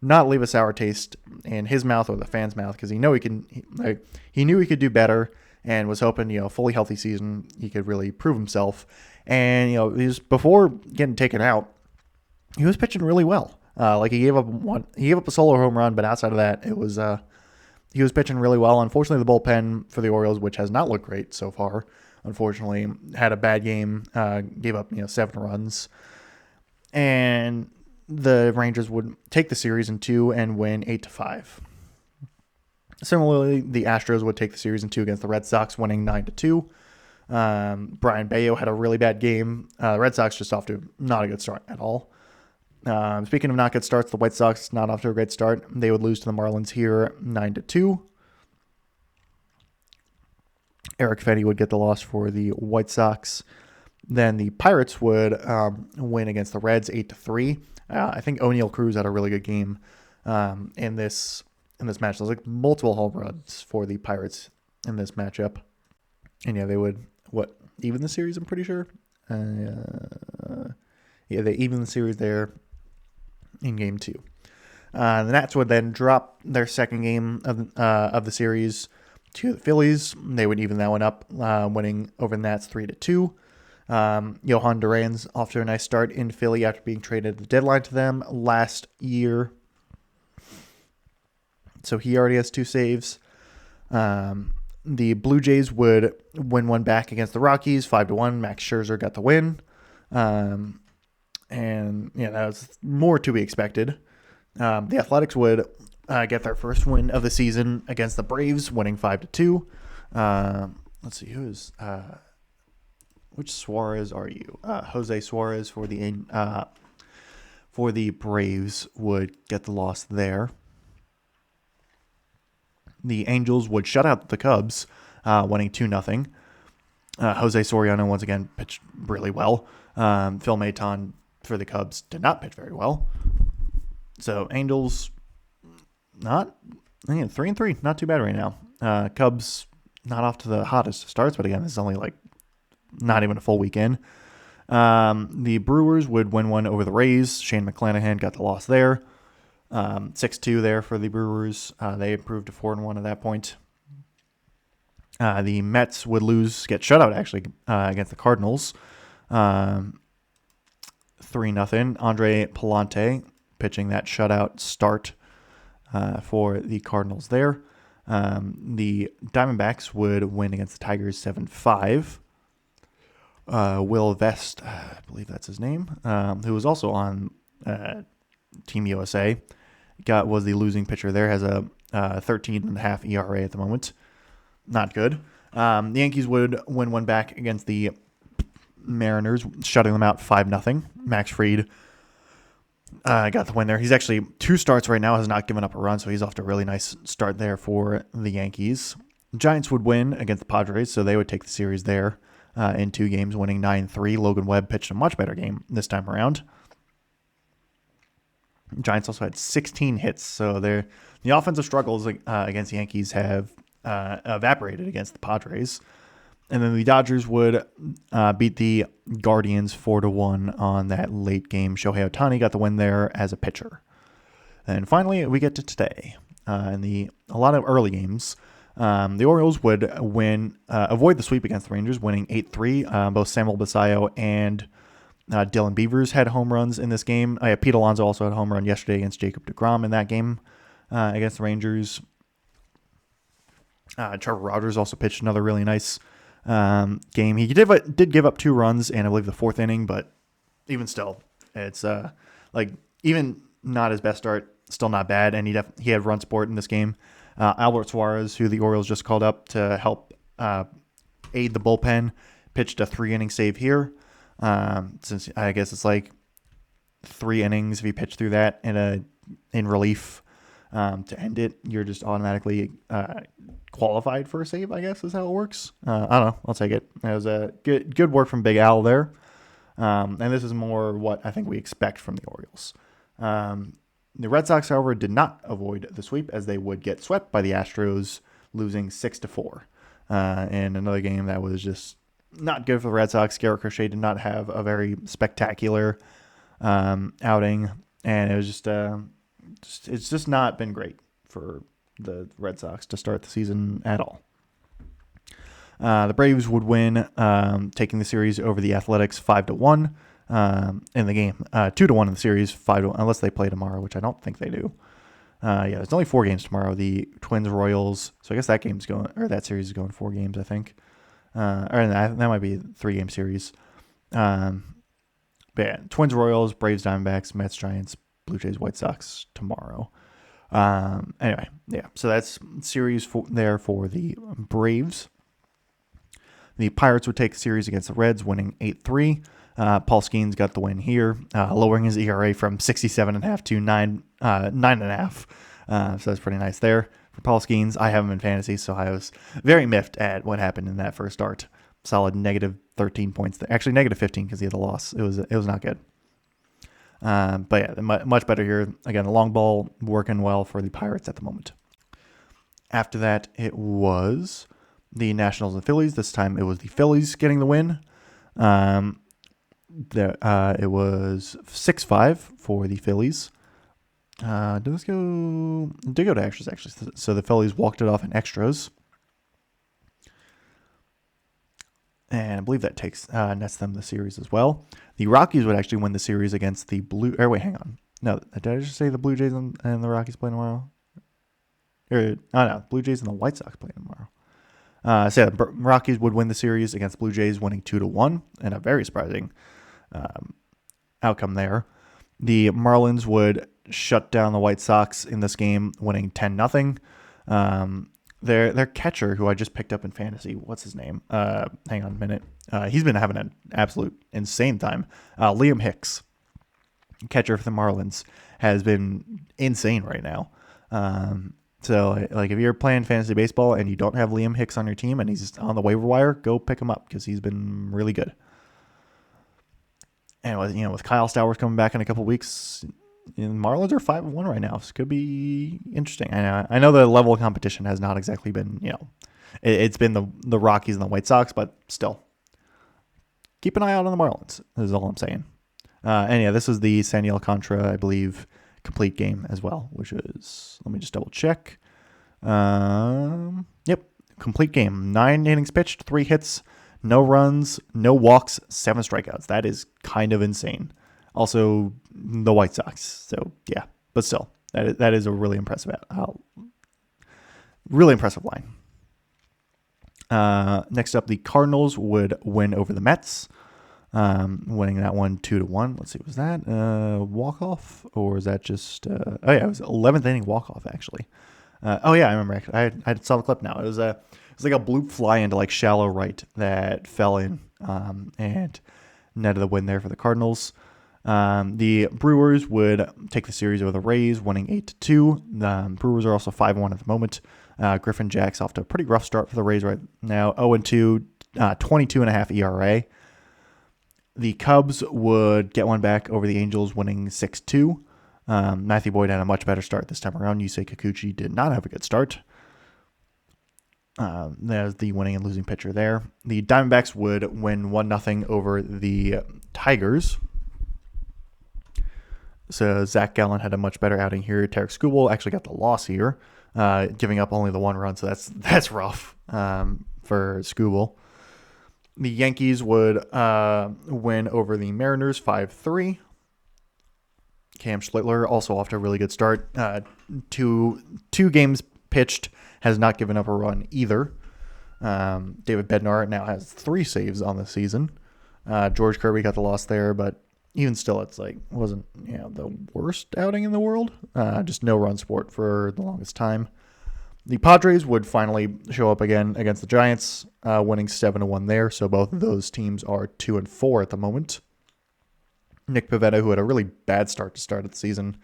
not leave a sour taste in his mouth or the fans' mouth, because he knew he could do better, and was hoping, fully healthy season, he could really prove himself. And, before getting taken out, he was pitching really well. He gave up a solo home run, but outside of that, it was he was pitching really well. Unfortunately, the bullpen for the Orioles, which has not looked great so far, unfortunately, had a bad game, gave up 7 runs. And the Rangers would take the series in 2 and win 8-5. Similarly, the Astros would take the series in 2 against the Red Sox, winning 9-2. Brian Bayo had a really bad game. The Red Sox just off to not a good start at all. Speaking of not good starts, the White Sox not off to a great start. They would lose to the Marlins here 9-2. Eric Fetty would get the loss for the White Sox. Then the Pirates would win against the Reds 8-3. I think O'Neal Cruz had a really good game in this match. There's multiple home runs for the Pirates in this matchup. And they would even the series, I'm pretty sure. They even the series there in game 2. The Nats would then drop their second game of the series to the Phillies. They would even that one up, winning over the Nats 3-2. Johan Duran's off to a nice start in Philly after being traded at the deadline to them last year. So he already has 2 saves. The Blue Jays would win one back against the Rockies, 5-1. Max Scherzer got the win. And that was more to be expected. The Athletics would get their first win of the season against the Braves, winning 5-2. Let's see, which Suarez are you? Jose Suarez for for the Braves would get the loss there. The Angels would shut out the Cubs, winning 2-0. Jose Soriano once again pitched really well. Phil Maton for the Cubs did not pitch very well. So Angels, 3-3, not too bad right now. Cubs not off to the hottest starts, but again, this is only like not even a full weekend. The Brewers would win one over the Rays. Shane McClanahan got the loss there. 6-2 there for the Brewers. They improved to 4-1 at that point. The Mets would get shut out actually against the Cardinals. 3-0. Andre Palante pitching that shutout start for the Cardinals there. The Diamondbacks would win against the Tigers 7-5. Will Vest, I believe that's his name, who was also on Team USA, was the losing pitcher there, has a 13.5 ERA at the moment. Not good. The Yankees would win one back against the Mariners, shutting them out 5-0. Max Fried got the win there. He's actually 2 starts right now, has not given up a run, so he's off to a really nice start there for the Yankees. Giants would win against the Padres, so they would take the series there in 2 games, winning 9-3. Logan Webb pitched a much better game this time around. Giants also had 16 hits, so the offensive struggles against the Yankees have evaporated against the Padres. And then the Dodgers would beat the Guardians 4-1 on that late game. Shohei Ohtani got the win there as a pitcher. And finally, we get to today. In a lot of early games, the Orioles would avoid the sweep against the Rangers, winning 8-3. Both Samuel Basallo and Dylan Beavers had home runs in this game. Pete Alonso also had a home run yesterday against Jacob deGrom in that game against the Rangers. Trevor Rogers also pitched another really nice game. He did give up 2 runs in, I believe, the 4th inning, but even still, it's even not his best start, still not bad, and he had run support in this game. Albert Suarez, who the Orioles just called up to help aid the bullpen, pitched a 3-inning save here. Since I guess it's like 3 innings if you pitch through that in relief to end it, you're just automatically qualified for a save, I guess is how it works. I don't know. I'll take it. It was a good work from Big Al there. And this is more what I think we expect from the Orioles. The Red Sox, however, did not avoid the sweep as they would get swept by the Astros, losing 6-4 in another game that was just not good for the Red Sox. Garrett Crochet did not have a very spectacular outing, and it was it's just not been great for the Red Sox to start the season at all. The Braves would win, taking the series over the Athletics 5-1 in the game. 2-1 in the series, 5-1, unless they play tomorrow, which I don't think they do. There's only 4 games tomorrow. The Twins Royals. So I guess that series is going 4 games, I think. Or that might be a 3-game series. But yeah, Twins Royals, Braves Diamondbacks, Mets Giants, Blue Jays White Sox tomorrow. Anyway, yeah. So that's series for the Braves. The Pirates would take the series against the Reds, winning 8-3. Paul Skeens got the win here, lowering his ERA from 67.5 to 9.5. So that's pretty nice there for Paul Skeens. I have him in fantasy, so I was very miffed at what happened in that first start. Solid negative 13 points. Actually, negative 15 because he had the loss. It was not good. But yeah, much better here. Again, the long ball working well for the Pirates at the moment. After that, it was the Nationals and Phillies. This time it was the Phillies getting the win. It was 6-5 for the Phillies. Did go to extras, actually. So the Phillies walked it off in extras. And I believe that nets them the series as well. The Rockies would actually win the series against the hang on. No, did I just say the Blue Jays and the Rockies play tomorrow? No, Blue Jays and the White Sox play tomorrow. So the Rockies would win the series against Blue Jays, winning 2-1, and a very surprising outcome there. The Marlins would shut down the White Sox in this game, winning 10-0. Their catcher, who I just picked up in fantasy, what's his name? Hang on a minute. He's been having an absolute insane time. Liam Hicks catcher for the Marlins, has been insane right now. So, like, if you're playing fantasy baseball and you don't have Liam Hicks on your team and he's on the waiver wire, go pick him up because he's been really good. And with Kyle Stowers coming back in a couple weeks, Marlins are 5-1 right now. So it could be interesting. I know the level of competition has not exactly been, it's been the Rockies and the White Sox, but still, keep an eye out on the Marlins. Is all I'm saying. And yeah, this is the Sandy Alcantara, I believe, complete game as well, which is, let me just double check. Yep, complete game. 9 innings pitched, 3 hits, no runs, no walks, 7 strikeouts. That is kind of insane. Also, the White Sox. So yeah, but still, that is a really impressive line. Next up, the Cardinals would win over the Mets, winning that one 2-1. Let's see, was that walk off or is that just? It was 11th inning walk off actually. I remember. Actually, I saw the clip now. It was like a bloop fly into like shallow right that fell in and netted the win there for the Cardinals. The Brewers would take the series over the Rays, winning 8-2. The Brewers are also 5-1 at the moment. Griffin Jack's off to a pretty rough start for the Rays right now. 0-2, 22.5 ERA. The Cubs would get one back over the Angels, winning 6-2. Matthew Boyd had a much better start this time around. Yusei Kikuchi did not have a good start. There's the winning and losing pitcher there. The Diamondbacks would win 1-0 over the Tigers. So Zach Gallen had a much better outing here. Tarek Skubal actually got the loss here, giving up only the 1 run. So that's rough for Skubal. The Yankees would win over the Mariners 5-3. Cam Schlittler also off to a really good start. Two games pitched, has not given up a run either. David Bednar now has 3 saves on the season. George Kirby got the loss there, but even still, it's like wasn't the worst outing in the world. Just no run support for the longest time. The Padres would finally show up again against the Giants, winning 7-1 there. So both of those teams are 2-4 at the moment. Nick Pivetta, who had a really bad start to start of the season,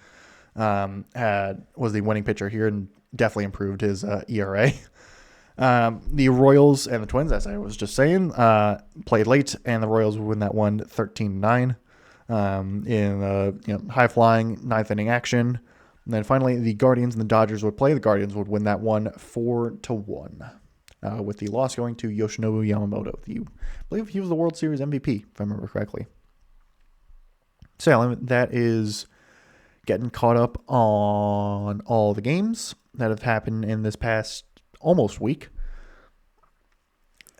was the winning pitcher here and definitely improved his ERA. The Royals and the Twins, as I was just saying, played late, and the Royals would win that one 13-9 in high-flying 9th inning action. And then finally, the Guardians and the Dodgers would play. The Guardians would win that one 4-1, with the loss going to Yoshinobu Yamamoto. I believe he was the World Series MVP, if I remember correctly. So that is getting caught up on all the games that have happened in this past almost week.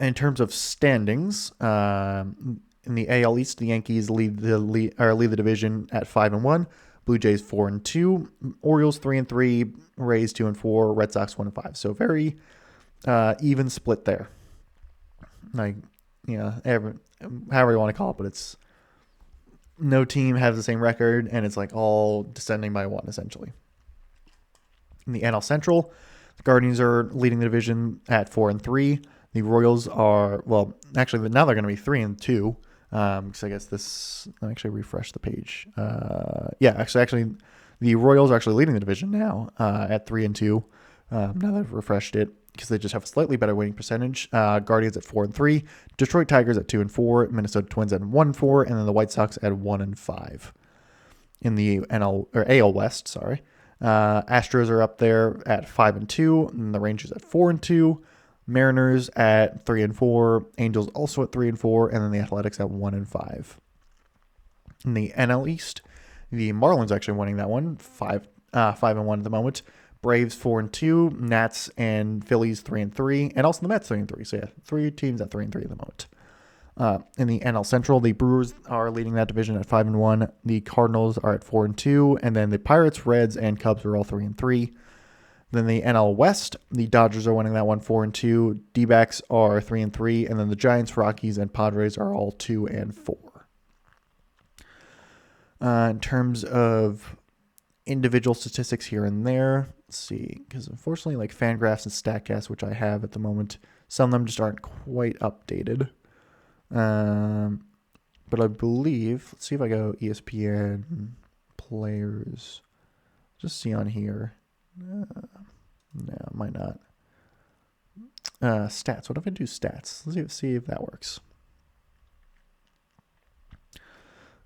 In terms of standings, in the AL East, the Yankees lead the division at 5-1. Blue Jays 4-2, Orioles 3-3, Rays 2-4, Red Sox 1-5. So very even split there. Like however you want to call it, but it's no team has the same record, and it's like all descending by 1 essentially. In the NL Central, the Guardians are leading the division at 4-3. The Royals are actually now they're going to be 3-2. Because I guess this, I'll actually refresh the page. Actually, the Royals are actually leading the division now at 3-2. Now that I've refreshed it, because they just have a slightly better winning percentage. Guardians at 4-3, Detroit Tigers at 2-4, Minnesota Twins at 1-4, and then the White Sox at 1-5. In the AL West, sorry, Astros are up there at 5-2, and the Rangers at 4-2. Mariners at 3-4, Angels also at 3-4, and then the Athletics at 1-5. In the NL East, the Marlins actually winning that one, 5-1 at the moment. Braves 4-2, Nats and Phillies 3-3, and also the Mets 3-3. So yeah, 3 teams at 3-3 at the moment. In the NL Central, the Brewers are leading that division at 5-1. The Cardinals are at 4-2, and then the Pirates, Reds, and Cubs are all 3-3. Then the NL West, the Dodgers are winning that one 4-2. D-backs are 3-3, and then the Giants, Rockies, and Padres are all 2-4. In terms of individual statistics here and there, let's see, because unfortunately, like Fangraphs and Statcast, which I have at the moment, some of them just aren't quite updated. But I believe, let's see if I go ESPN. players. Just see on here. No, might not. Stats. What if I do stats? Let's see if that works.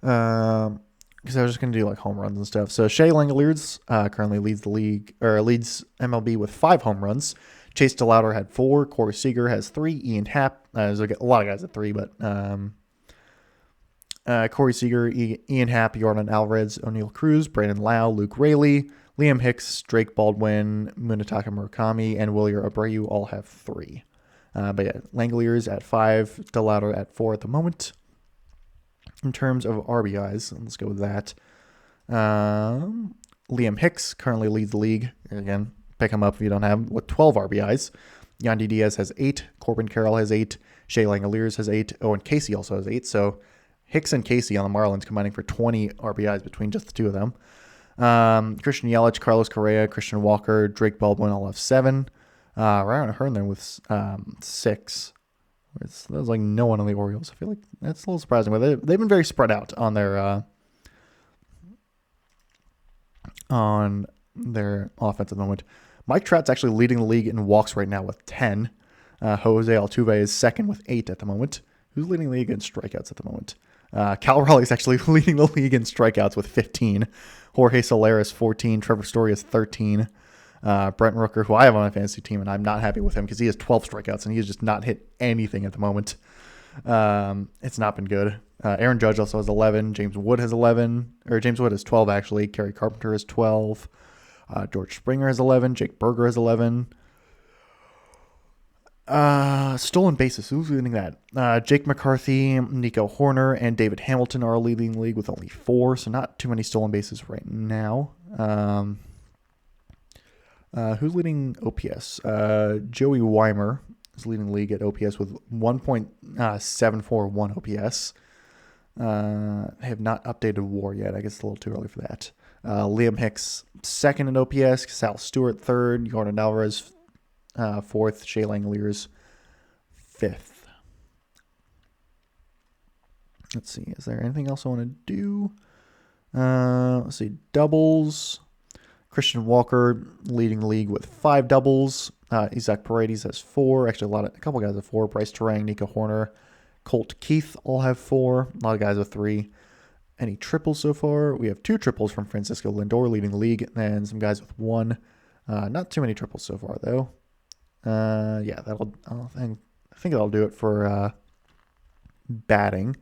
Because I was just gonna do like home runs and stuff. So Shea Langoliers currently leads the league, or leads MLB with 5 home runs. Chase DeLauder had 4. Corey Seager has 3. Ian Happ, there's a lot of guys at 3, but Corey Seager, Ian Happ, Yordan Alvarez, O'Neill Cruz, Brandon Lau, Luke Raley, Liam Hicks, Drake Baldwin, Munetaka Murakami, and Wilyer Abreu all have 3. But yeah, Langoliers at 5, DeLauder at 4 at the moment. In terms of RBIs, let's go with that. Liam Hicks currently leads the league. Again, pick him up if you don't have him, with 12 RBIs. Yandy Diaz has 8. Corbin Carroll has 8. Shea Langoliers has 8. Owen Casey also has 8. So Hicks and Casey on the Marlins combining for 20 RBIs between just the two of them. Christian Yelich, Carlos Correa, Christian Walker, Drake Baldwin all have 7. Ryan Herndon with 6. There's like no one on the Orioles. I feel like that's a little surprising, but they've been very spread out on their offense at the moment. Mike Trout's actually leading the league in walks right now with 10. Jose Altuve is second with 8 at the moment. Who's leading the league in strikeouts at the moment? Cal Raleigh's actually leading the league in strikeouts with 15. Jorge Soler 14. Trevor Story is 13. Brent Rooker, who I have on my fantasy team, and I'm not happy with him because he has 12 strikeouts and he has just not hit anything at the moment. It's not been good. Aaron Judge also has 11. James Wood has 11. Or James Wood has 12, actually. Kerry Carpenter has 12. George Springer has 11. Jake Berger has 11. Stolen bases. Who's leading that? Jake McCarthy, Nico Horner, and David Hamilton are leading the league with only 4, so not too many stolen bases right now. Who's leading OPS? Joey Weimer is leading the league at OPS with 1.741 OPS. I have not updated WAR yet. I guess it's a little too early for that. Liam Hicks second in OPS. Sal Stewart third. Yordan Alvarez fourth. Shea Langoliers fifth. Let's see. Is there anything else I want to do? Let's see. Doubles. Christian Walker leading the league with 5 doubles. Isaac Paredes has 4. Actually, a couple guys have 4. Bryce Terang, Nico Horner, Colt Keith all have 4. A lot of guys with 3. Any triples so far? We have 2 triples from Francisco Lindor leading the league, and some guys with 1. Not too many triples so far though. Yeah, I think that'll do it for batting.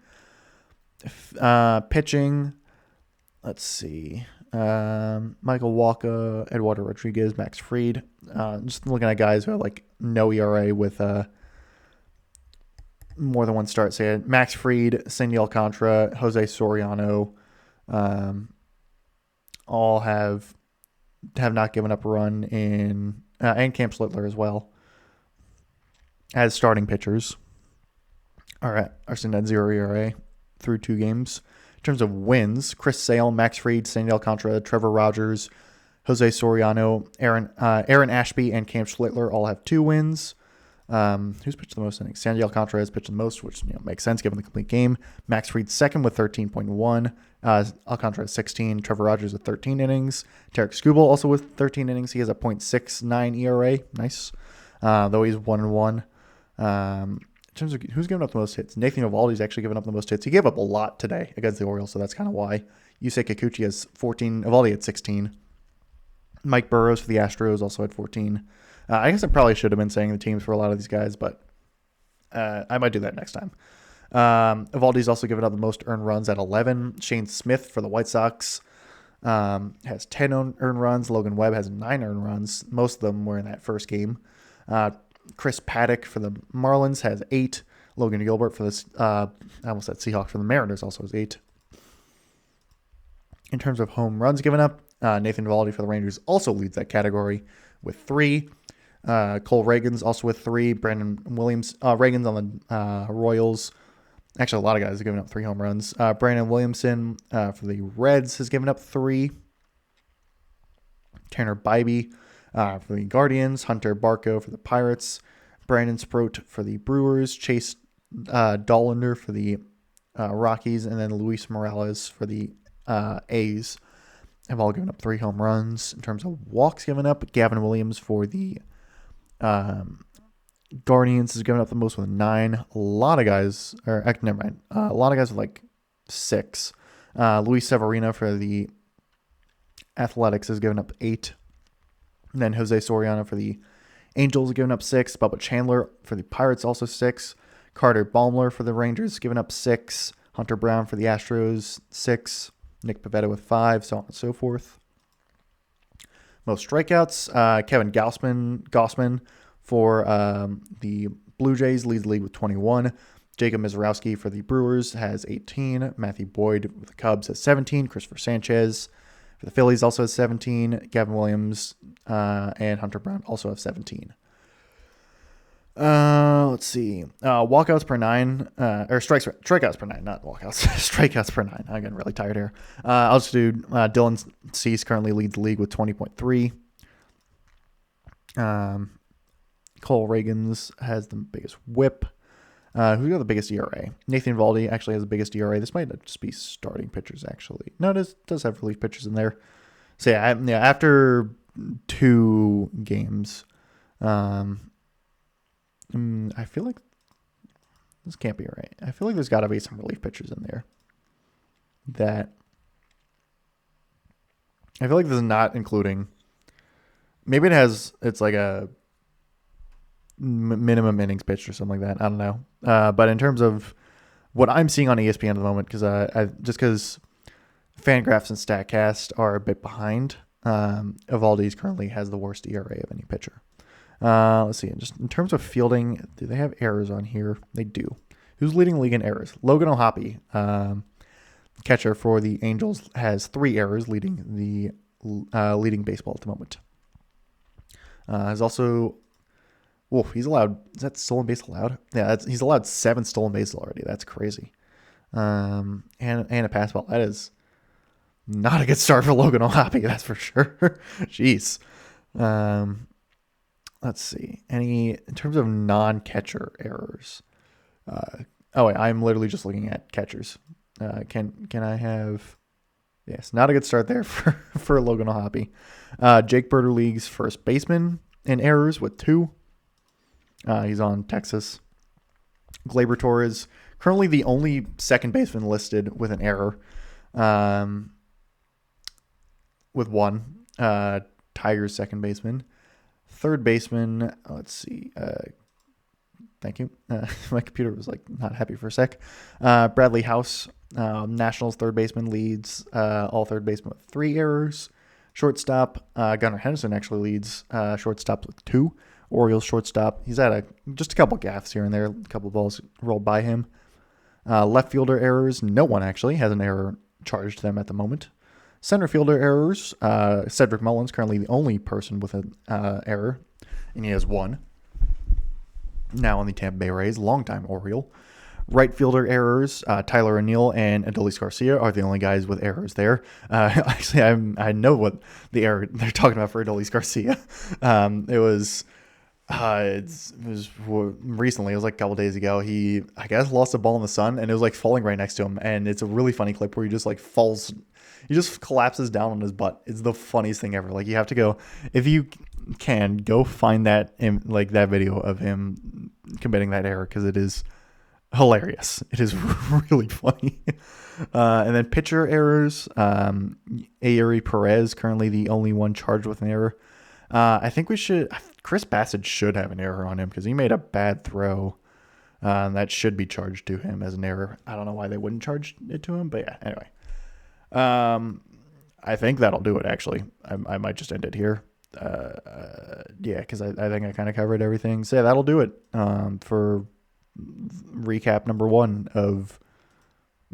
Pitching. Let's see. Michael Walker, Eduardo Rodriguez, Max Fried. Just looking at guys who have like no ERA with more than 1 start. Say Max Fried, Sandy Alcantara, Jose Soriano, all have not given up a run in, and Cam Slittler as well as starting pitchers. All right, are sitting at 0 ERA through 2 games. In terms of wins, Chris Sale, Max Fried, Sandy Alcantara, Trevor Rogers, Jose Soriano, Aaron Ashby, and Cam Slittler all have 2 wins. Who's pitched the most innings? Sandy Alcantara has pitched the most, which makes sense given the complete game. Max Fried second with 13.1. Alcantara has 16. Trevor Rogers with 13 innings. Tarek Skubal also with 13 innings. He has a .69 ERA. Nice. Though he's 1-1. In terms of who's given up the most hits, Nathan Eovaldi's actually given up the most hits. He gave up a lot today against the Orioles, so that's kind of why. Yusei Kikuchi has 14. Eovaldi had 16. Mike Burrows for the Astros also had 14. I guess I probably should have been saying the teams for a lot of these guys, but I might do that next time. Eovaldi's also given up the most earned runs at 11. Shane Smith for the White Sox has 10 earned runs. Logan Webb has 9 earned runs. Most of them were in that first game. Chris Paddock for the Marlins has 8. Logan Gilbert for the I almost said Seahawks for the Mariners also has 8. In terms of home runs given up, Nathan Eovaldi for the Rangers also leads that category with 3. Cole Reagan's also with 3. Brandon Williams, Reagan's on the Royals. Actually, a lot of guys have given up 3 home runs. Brandon Williamson for the Reds has given up 3. Tanner Bybee for the Guardians, Hunter Barco for the Pirates, Brandon Sproat for the Brewers, Chase Dollander for the Rockies, and then Luis Morales for the A's. have all given up 3 home runs. In terms of walks given up, Gavin Williams for the Guardians has given up the most with 9. A lot of guys, never mind. A lot of guys with like 6. Luis Severino for the Athletics has given up 8. And then Jose Soriano for the Angels has given up 6. Bubba Chandler for the Pirates also 6. Carter Baumler for the Rangers has given up 6. Hunter Brown for the Astros 6. Nick Pivetta with 5, so on and so forth. Most strikeouts, Kevin Gossman for the Blue Jays leads the league with 21. Jacob Mizorowski for the Brewers has 18. Matthew Boyd with the Cubs has 17. Christopher Sanchez for the Phillies also has 17. Gavin Williams and Hunter Brown also have 17. Let's see. Walkouts per 9, or strikeouts per 9, not walkouts. Strikeouts per 9. I'm getting really tired here. I'll just do Dylan Cease currently leads the league with 20.3. Cole Reagans has the biggest whip. Who's got the biggest ERA? Nathan Eovaldi actually has the biggest ERA. This might just be starting pitchers, actually. No, it does have relief pitchers in there. So, yeah, after 2 games, I feel like this can't be right. I feel like there's got to be some relief pitchers in there that I feel like this is not including. Maybe it's like a minimum innings pitched or something like that. I don't know. But in terms of what I'm seeing on ESPN at the moment, because Fangraphs and StatCast are a bit behind, Eovaldi currently has the worst ERA of any pitcher. Let's see. Just in terms of fielding, do they have errors on here? They do. Who's leading the league in errors? Logan O'Hoppe, catcher for the Angels, has 3 errors, leading baseball at the moment. Has also, he's allowed. Is that stolen base allowed? Yeah, he's allowed 7 stolen bases already. That's crazy. And a pass ball. That is not a good start for Logan O'Hoppe. That's for sure. Jeez. Let's see. In terms of non-catcher errors. I'm literally just looking at catchers. Can I have? Yes, not a good start there for Logan O'Hoppe. Jake Birder leagues first baseman in errors with 2. He's on Texas. Gleyber Torres, currently the only second baseman listed with an error, with 1. Tigers second baseman. Third baseman, let's see. Thank you. My computer was not happy for a sec. Bradley House, Nationals third baseman, leads all third basemen with 3 errors. Shortstop, Gunnar Henderson actually leads shortstop with 2. Orioles shortstop, he's had just a couple gaffes here and there. A couple balls rolled by him. Left fielder errors, no one actually has an error charged to them at the moment. Center fielder errors, Cedric Mullins currently the only person with an error, and he has 1. Now on the Tampa Bay Rays, longtime Oriole. Right fielder errors, Tyler O'Neill and Adolis Garcia are the only guys with errors there. Actually, I know what the error they're talking about for Adolis Garcia. It was recently. It was like a couple days ago. He, I guess, lost a ball in the sun, and it was falling right next to him. And it's a really funny clip where he just falls. He just collapses down on his butt. It's the funniest thing ever. You have to go, if you can, go find that that video of him committing that error, because it is hilarious. It is really funny. And then pitcher errors. Ayuri Perez, currently the only one charged with an error. I think Chris Bassett should have an error on him because he made a bad throw. That should be charged to him as an error. I don't know why they wouldn't charge it to him, but yeah, anyway. I think that'll do it, actually. I might just end it here. Because I think I kind of covered everything. So yeah, that'll do it for recap number 1 of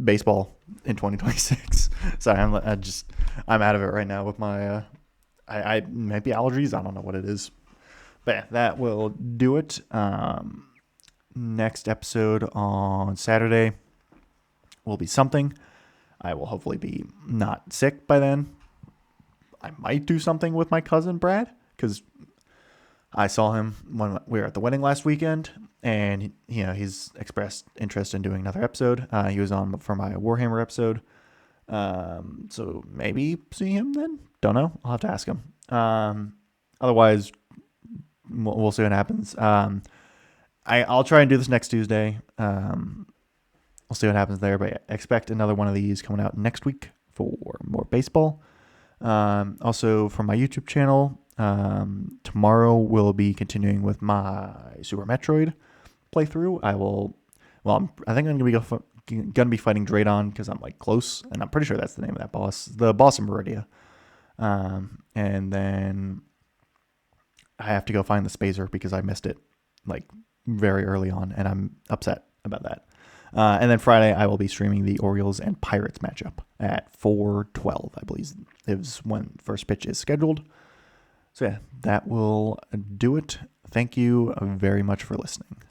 baseball in 2026. Sorry, I'm out of it right now with my I might be allergies. I don't know what it is. But yeah, that will do it. Next episode on Saturday will be something. I will hopefully be not sick by then. I might do something with my cousin Brad, because I saw him when we were at the wedding last weekend, and he's expressed interest in doing another episode. He was on for my Warhammer episode. So maybe see him then. Don't know. I'll have to ask him. Otherwise, we'll see what happens. I'll try and do this next Tuesday. We'll see what happens there, but expect another one of these coming out next week for more baseball. Also, from my YouTube channel, tomorrow we'll be continuing with my Super Metroid playthrough. I think I'm gonna be fighting Draydon because I'm like close, and I'm pretty sure that's the name of that boss, the boss in Meridia. And then I have to go find the Spazer because I missed it like very early on, and I'm upset about that. And then Friday, I will be streaming the Orioles and Pirates matchup at 4:12, I believe is when first pitch is scheduled. So yeah, that will do it. Thank you very much for listening.